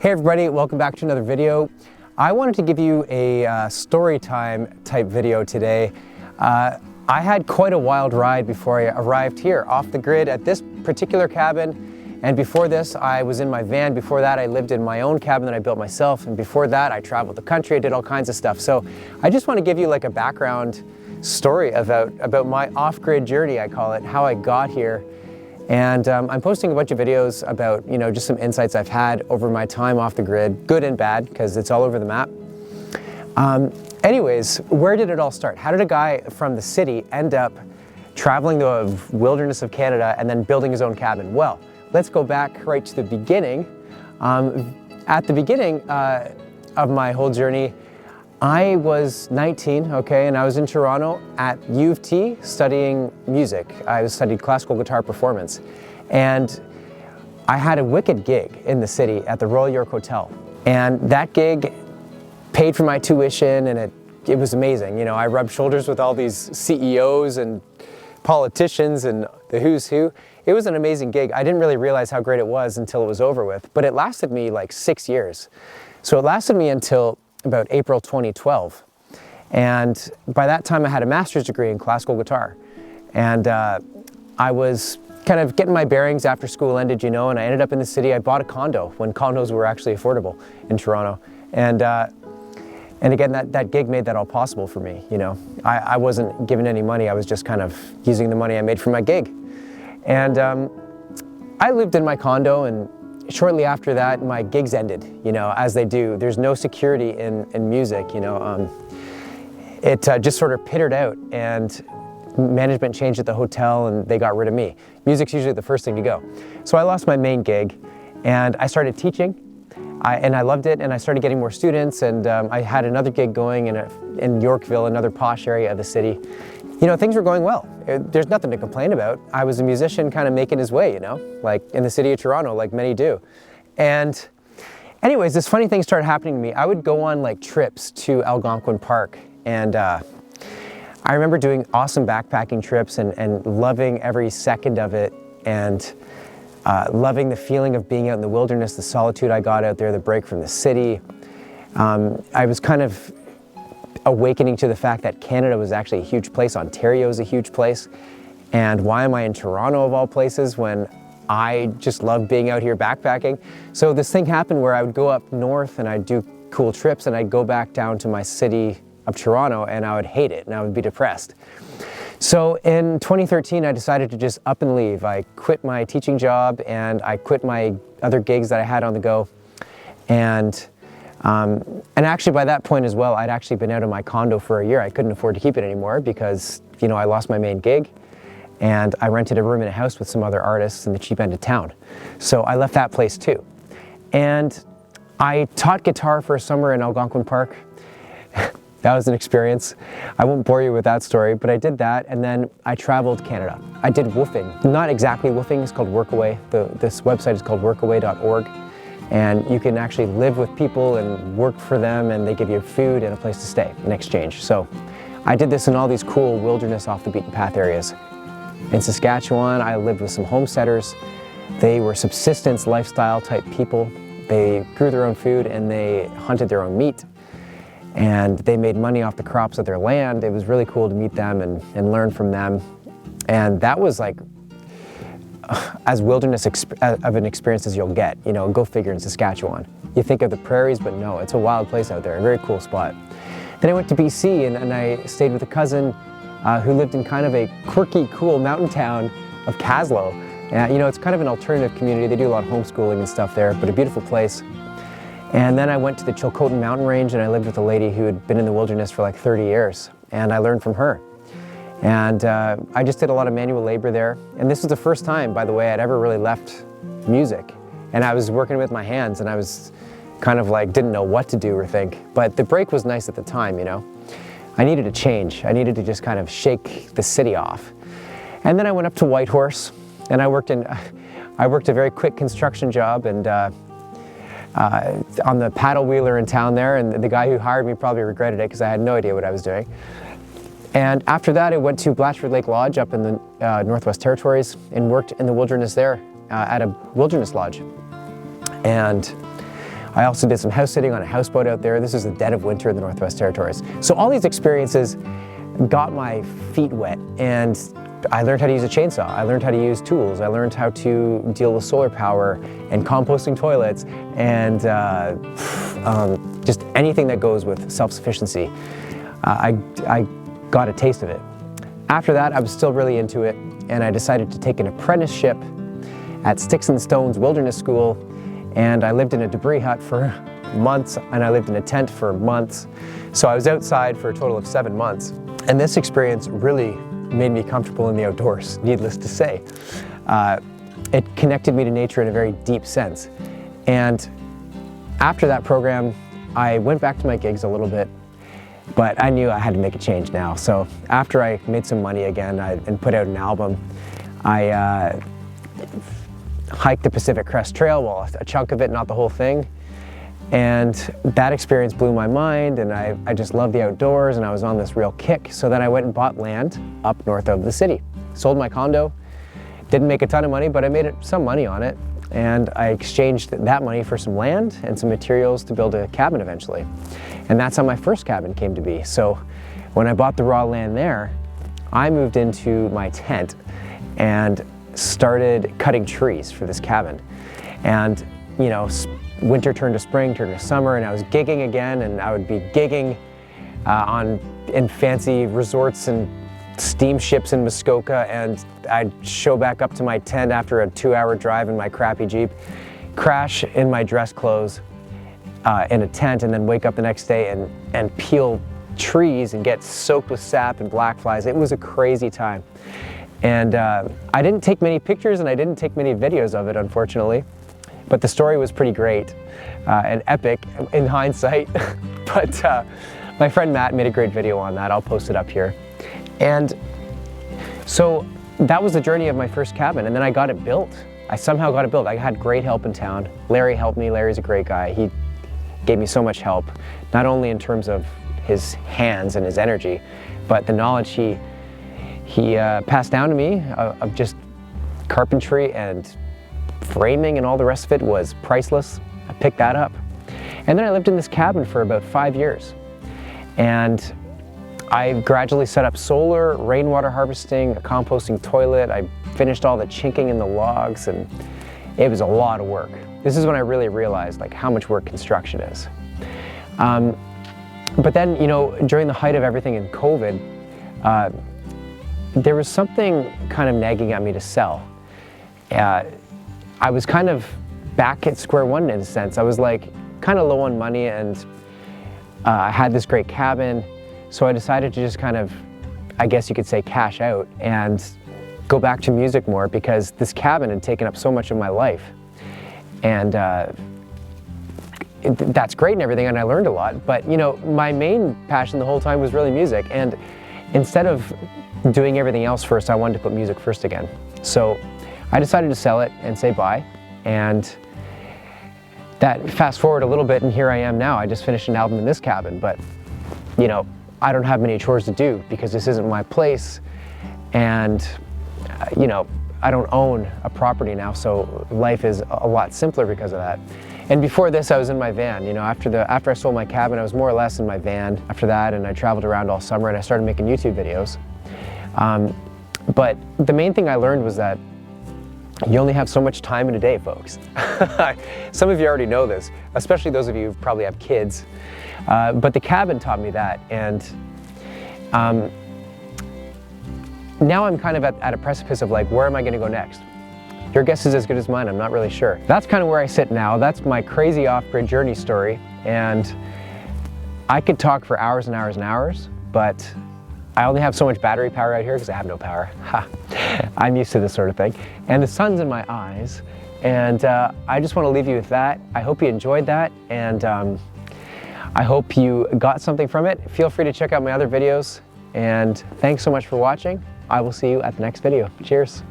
Hey everybody, welcome back to another video. I wanted to give you a story time type video today. I had quite a wild ride before I arrived here off the grid at this particular cabin, and before this I was in my van. Before that I lived in my own cabin that I built myself, and before that I traveled the country. I did all kinds of stuff. So I just want to give you like a background story about my off-grid journey, I call it, how I got here. And I'm posting a bunch of videos about, just some insights I've had over my time off the grid, good and bad, because it's all over the map. Anyways, where did it all start? How did a guy from the city end up traveling the wilderness of Canada and then building his own cabin? Well, let's go back right to the beginning. At the beginning of my whole journey, I was 19, okay, and I was in Toronto at U of T studying music. I studied classical guitar performance, and I had a wicked gig in the city at the Royal York Hotel, and that gig paid for my tuition, and it was amazing. I rubbed shoulders with all these CEOs and politicians and the who's who. It was an amazing gig. I didn't really realize how great it was until it was over with, but it lasted me like 6 years. So it lasted me until about April 2012, and by that time I had a master's degree in classical guitar, and I was kind of getting my bearings after school ended, and I ended up in the city. I bought a condo when condos were actually affordable in Toronto, and again that gig made that all possible for me. I wasn't given any money. I was just kind of using the money I made from my gig, and I lived in my condo, and shortly after that, my gigs ended, as they do. There's no security in music, It just sort of pittered out, and management changed at the hotel and they got rid of me. Music's usually the first thing to go. So I lost my main gig and I started teaching, and I loved it, and I started getting more students, and I had another gig going in Yorkville, another posh area of the city. Things were going well. There's nothing to complain about. I was a musician kind of making his way, like in the city of Toronto, like many do. And anyways, this funny thing started happening to me. I would go on like trips to Algonquin Park, and I remember doing awesome backpacking trips and loving every second of it, and loving the feeling of being out in the wilderness, the solitude I got out there, the break from the city. I was kind of awakening to the fact that Canada was actually a huge place. Ontario is a huge place. And why am I in Toronto of all places when I just love being out here backpacking? So this thing happened where I would go up north and I'd do cool trips, and I'd go back down to my city of Toronto and I would hate it and I would be depressed. So in 2013, I decided to just up and leave. I quit my teaching job and I quit my other gigs that I had on the go. And actually by that point as well, I'd actually been out of my condo for a year. I couldn't afford to keep it anymore because, I lost my main gig, and I rented a room in a house with some other artists in the cheap end of town. So I left that place too. And I taught guitar for a summer in Algonquin Park. That was an experience. I won't bore you with that story, but I did that, and then I traveled Canada. I did woofing. Not exactly woofing, it's called Workaway. This website is called workaway.org. And you can actually live with people and work for them, and they give you food and a place to stay in exchange. So I did this in all these cool wilderness off the beaten path areas. In Saskatchewan, I lived with some homesteaders. They were subsistence lifestyle type people. They grew their own food and they hunted their own meat, and they made money off the crops of their land. It was really cool to meet them and learn from them. And that was like as wilderness of an experience as you'll get, go figure, in Saskatchewan. You think of the prairies, but no, it's a wild place out there, a very cool spot. Then I went to BC and I stayed with a cousin who lived in kind of a quirky, cool mountain town of Caslow. It's kind of an alternative community. They do a lot of homeschooling and stuff there, but a beautiful place. And then I went to the Chilcotin mountain range and I lived with a lady who had been in the wilderness for like 30 years, and I learned from her. And I just did a lot of manual labor there. And this was the first time, by the way, I'd ever really left music. And I was working with my hands, and I was kind of like, didn't know what to do or think. But the break was nice at the time, I needed a change. I needed to just kind of shake the city off. And then I went up to Whitehorse, and I worked a very quick construction job, and on the paddle wheeler in town there, and the guy who hired me probably regretted it because I had no idea what I was doing. And after that, I went to Blatchford Lake Lodge up in the Northwest Territories and worked in the wilderness there at a wilderness lodge. And I also did some house sitting on a houseboat out there. This is the dead of winter in the Northwest Territories. So all these experiences got my feet wet, and I learned how to use a chainsaw. I learned how to use tools. I learned how to deal with solar power and composting toilets and just anything that goes with self-sufficiency. I got a taste of it. After that, I was still really into it, and I decided to take an apprenticeship at Sticks and Stones Wilderness School, and I lived in a debris hut for months, and I lived in a tent for months. So I was outside for a total of 7 months. And this experience really made me comfortable in the outdoors, needless to say. It connected me to nature in a very deep sense. And after that program, I went back to my gigs a little bit, but I knew I had to make a change now. So after I made some money again and put out an album, I hiked the Pacific Crest Trail, well, a chunk of it, not the whole thing. And that experience blew my mind, and I just love the outdoors, and I was on this real kick. So then I went and bought land up north of the city. Sold my condo, didn't make a ton of money, but I made some money on it. And I exchanged that money for some land and some materials to build a cabin eventually. And that's how my first cabin came to be. So when I bought the raw land there, I moved into my tent and started cutting trees for this cabin. And, you know, winter turned to spring, turned to summer, and I was gigging again, and I would be gigging in fancy resorts and steamships in Muskoka, and I'd show back up to my tent after a 2-hour drive in my crappy Jeep, crash in my dress clothes in a tent, and then wake up the next day and peel trees and get soaked with sap and black flies. It was a crazy time. And I didn't take many pictures, and I didn't take many videos of it, unfortunately. But the story was pretty great and epic in hindsight. But my friend Matt made a great video on that. I'll post it up here. And so that was the journey of my first cabin. And then I got it built. I somehow got it built. I had great help in town. Larry helped me. Larry's a great guy. He gave me so much help, not only in terms of his hands and his energy, but the knowledge he passed down to me of just carpentry and framing, and all the rest of it was priceless. I picked that up. And then I lived in this cabin for about 5 years. And I gradually set up solar, rainwater harvesting, a composting toilet. I finished all the chinking in the logs, and it was a lot of work. This is when I really realized like how much work construction is. But then, you know, during the height of everything in COVID, there was something kind of nagging at me to sell. I was kind of back at square one in a sense. I was like kind of low on money, and I had this great cabin. So I decided to just kind of, I guess you could say, cash out and go back to music more, because this cabin had taken up so much of my life. And that's great and everything, and I learned a lot. But you know, my main passion the whole time was really music. And instead of doing everything else first, I wanted to put music first again. So I decided to sell it and say bye. And that fast forward a little bit, and here I am now. I just finished an album in this cabin, but you know, I don't have many chores to do because this isn't my place. And you know, I don't own a property now, so life is a lot simpler because of that. And before this, I was in my van. You know, after I sold my cabin, I was more or less in my van after that, and I traveled around all summer, and I started making YouTube videos. But the main thing I learned was that you only have so much time in a day, folks. Some of you already know this, especially those of you who probably have kids. But the cabin taught me that, and now I'm kind of at a precipice of like, where am I going to go next? Your guess is as good as mine. I'm not really sure. That's kind of where I sit now. That's my crazy off-grid journey story, and I could talk for hours and hours and hours, but I only have so much battery power out here because I have no power. Ha. I'm used to this sort of thing. And the sun's in my eyes, and I just want to leave you with that. I hope you enjoyed that, and I hope you got something from it. Feel free to check out my other videos, and thanks so much for watching. I will see you at the next video. Cheers.